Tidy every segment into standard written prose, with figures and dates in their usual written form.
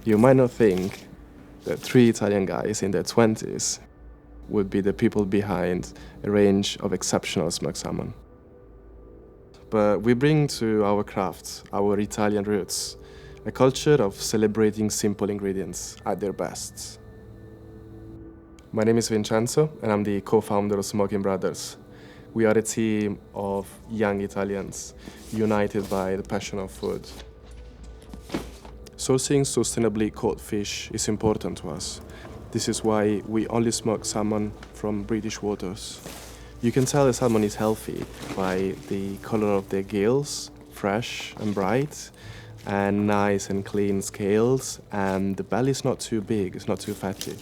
You might not think that three Italian guys in their 20s would be the people behind a range of exceptional smoked salmon. But we bring to our craft, our Italian roots, a culture of celebrating simple ingredients at their best. My name is Vincenzo, and I'm the co-founder of Smoking Brothers. We are a team of young Italians united by the passion of food. Sourcing sustainably caught fish is important to us. This is why we only smoke salmon from British waters. You can tell the salmon is healthy by the color of their gills, fresh and bright, and nice and clean scales, and the belly is not too big, it's not too fatty.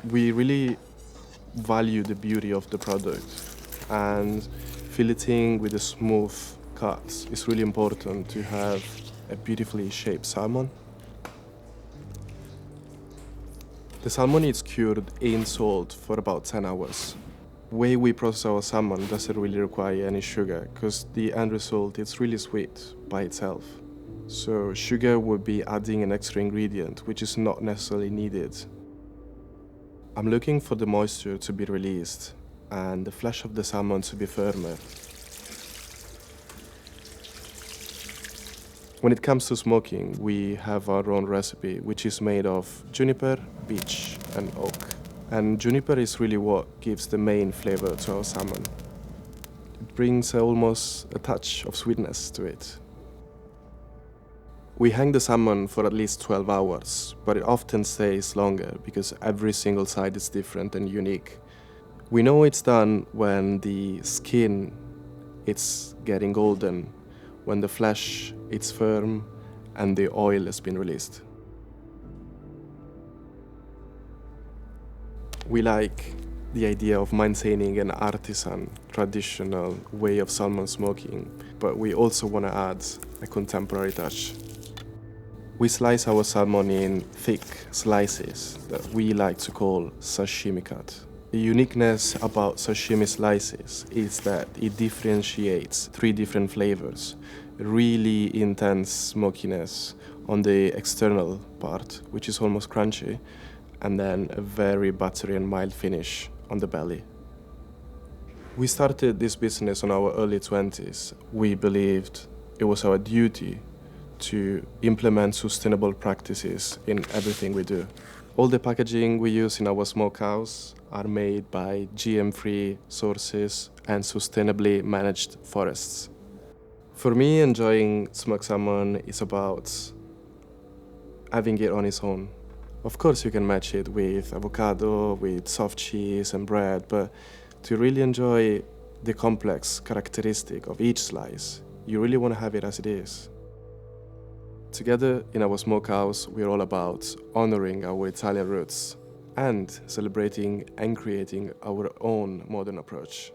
We really value the beauty of the product, and filleting with a smooth cut is really important to have a beautifully shaped salmon. The salmon is cured in salt for about 10 hours. The way we process our salmon doesn't really require any sugar because the end result is really sweet by itself. So sugar would be adding an extra ingredient which is not necessarily needed. I'm looking for the moisture to be released and the flesh of the salmon to be firmer. When it comes to smoking, we have our own recipe, which is made of juniper, beech, and oak. And juniper is really what gives the main flavor to our salmon. It brings almost a touch of sweetness to it. We hang the salmon for at least 12 hours, but it often stays longer because every single side is different and unique. We know it's done when the skin is getting golden, when the flesh is firm and the oil has been released. We like the idea of maintaining an artisan, traditional way of salmon smoking, but we also want to add a contemporary touch. We slice our salmon in thick slices that we like to call sashimi-cut. The uniqueness about sashimi slices is that it differentiates three different flavors. Really intense smokiness on the external part, which is almost crunchy, and then a very buttery and mild finish on the belly. We started this business in our early 20s. We believed it was our duty to implement sustainable practices in everything we do. All the packaging we use in our Smokehouse are made by GM-free sources and sustainably managed forests. For me, enjoying smoked salmon is about having it on its own. Of course, you can match it with avocado, with soft cheese and bread, but to really enjoy the complex characteristic of each slice, you really want to have it as it is. Together in our Smokehouse, we're all about honoring our Italian roots and celebrating and creating our own modern approach.